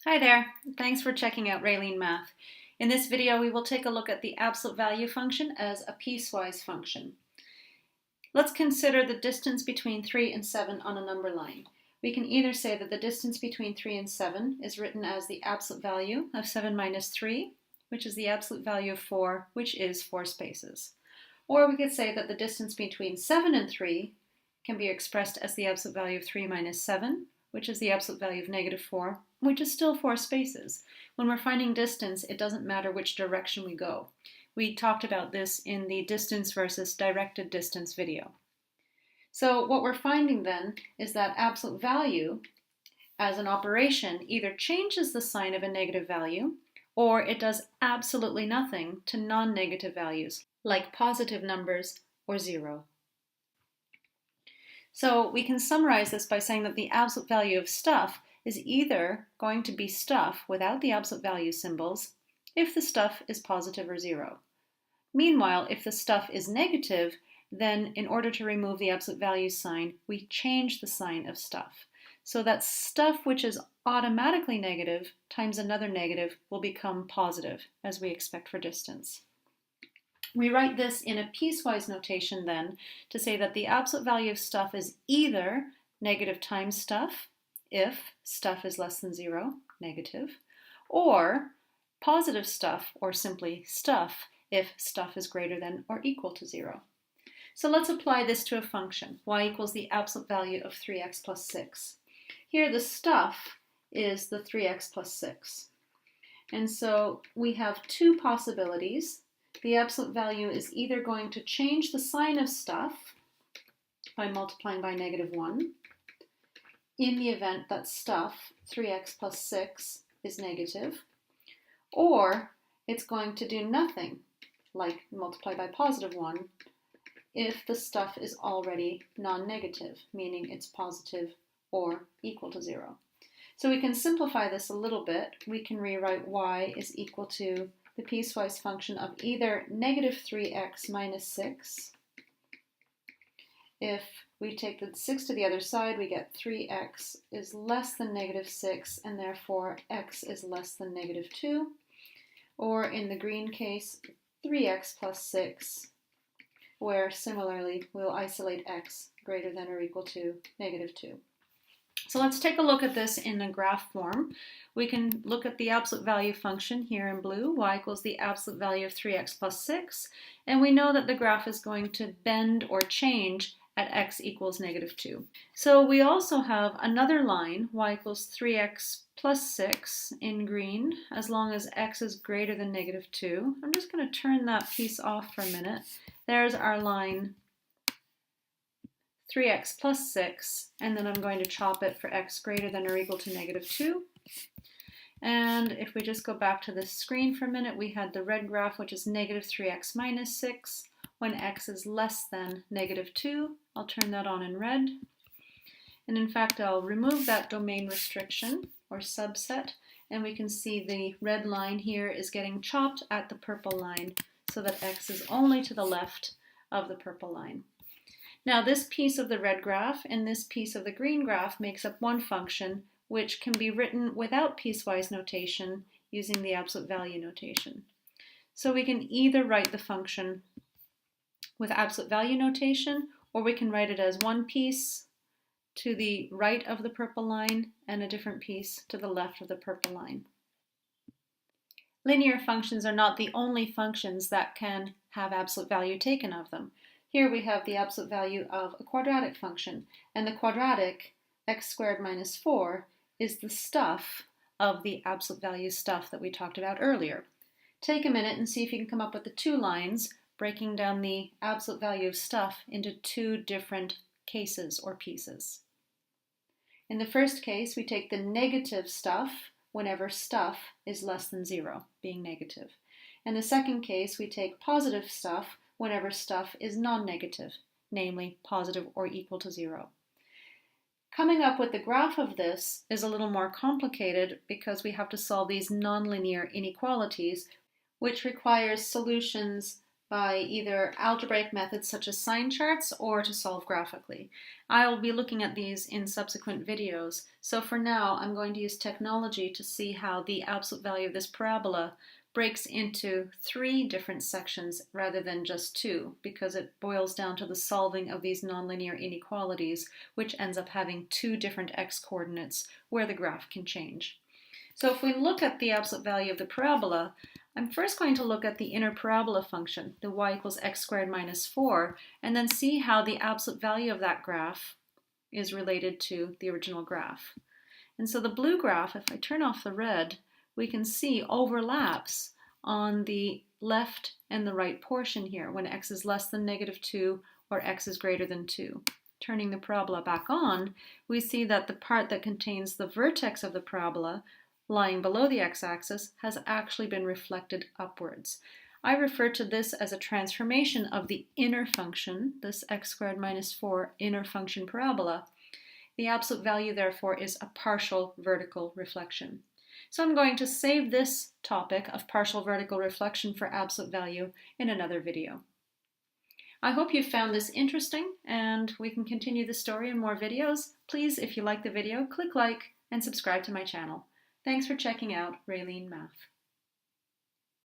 Hi there, thanks for checking out Raelene Math. In this video we will take a look at the absolute value function as a piecewise function. Let's consider the distance between 3 and 7 on a number line. We can either say that the distance between 3 and 7 is written as the absolute value of 7 minus 3, which is the absolute value of 4, which is 4 spaces. Or we could say that the distance between 7 and 3 can be expressed as the absolute value of 3 minus 7, which is the absolute value of negative 4, which is still 4 spaces. When we're finding distance, it doesn't matter which direction we go. We talked about this in the distance versus directed distance video. So what we're finding then is that absolute value as an operation either changes the sign of a negative value or it does absolutely nothing to non-negative values like positive numbers or 0. So we can summarize this by saying that the absolute value of stuff is either going to be stuff without the absolute value symbols if the stuff is positive or 0. Meanwhile, if the stuff is negative, then in order to remove the absolute value sign, we change the sign of stuff. So that stuff which is automatically negative times another negative will become positive, as we expect for distance. We write this in a piecewise notation then to say that the absolute value of stuff is either negative times stuff, if stuff is less than 0, negative, or positive stuff, or simply stuff, if stuff is greater than or equal to 0. So let's apply this to a function, y equals the absolute value of 3x plus 6. Here the stuff is the 3x plus 6. And so we have two possibilities. The absolute value is either going to change the sign of stuff by multiplying by negative 1 in the event that stuff, 3x plus 6, is negative, or it's going to do nothing, like multiply by positive 1, if the stuff is already non-negative, meaning it's positive or equal to 0. So we can simplify this a little bit. We can rewrite y is equal to the piecewise function of either negative 3x minus 6. If we take the 6 to the other side, we get 3x is less than negative 6, and therefore x is less than negative 2. Or in the green case, 3x plus 6, where similarly we'll isolate x greater than or equal to negative 2. So let's take a look at this in a graph form. We can look at the absolute value function here in blue, y equals the absolute value of 3x plus 6, and we know that the graph is going to bend or change at x equals negative 2. So we also have another line, y equals 3x plus 6 in green, as long as x is greater than negative 2. I'm just going to turn that piece off for a minute. There's our line 3x plus 6, and then I'm going to chop it for x greater than or equal to negative 2. And if we just go back to the screen for a minute, we had the red graph, which is negative 3x minus 6. When x is less than negative 2, I'll turn that on in red. And in fact, I'll remove that domain restriction, or subset, and we can see the red line here is getting chopped at the purple line, so that x is only to the left of the purple line. Now this piece of the red graph and this piece of the green graph makes up one function which can be written without piecewise notation using the absolute value notation. So we can either write the function with absolute value notation, or we can write it as one piece to the right of the purple line and a different piece to the left of the purple line. Linear functions are not the only functions that can have absolute value taken of them. Here we have the absolute value of a quadratic function, and the quadratic, x squared minus 4, is the stuff of the absolute value stuff that we talked about earlier. Take a minute and see if you can come up with the two lines breaking down the absolute value of stuff into two different cases or pieces. In the first case, we take the negative stuff whenever stuff is less than 0, being negative. In the second case, we take positive stuff whenever stuff is non-negative, namely positive or equal to 0. Coming up with the graph of this is a little more complicated because we have to solve these nonlinear inequalities, which requires solutions by either algebraic methods such as sign charts or to solve graphically. I'll be looking at these in subsequent videos, so for now I'm going to use technology to see how the absolute value of this parabola breaks into 3 different sections rather than just 2, because it boils down to the solving of these nonlinear inequalities, which ends up having 2 different x-coordinates where the graph can change. So if we look at the absolute value of the parabola, I'm first going to look at the inner parabola function, the y equals x squared minus 4, and then see how the absolute value of that graph is related to the original graph. And so the blue graph, if I turn off the red, we can see overlaps on the left and the right portion here when x is less than -2 or x is greater than 2. Turning the parabola back on, we see that the part that contains the vertex of the parabola lying below the x-axis has actually been reflected upwards. I refer to this as a transformation of the inner function, this x squared minus 4 inner function parabola. The absolute value, therefore, is a partial vertical reflection. So I'm going to save this topic of partial vertical reflection for absolute value in another video. I hope you found this interesting, and we can continue the story in more videos. Please, if you like the video, click like and subscribe to my channel. Thanks for checking out Raelene Math.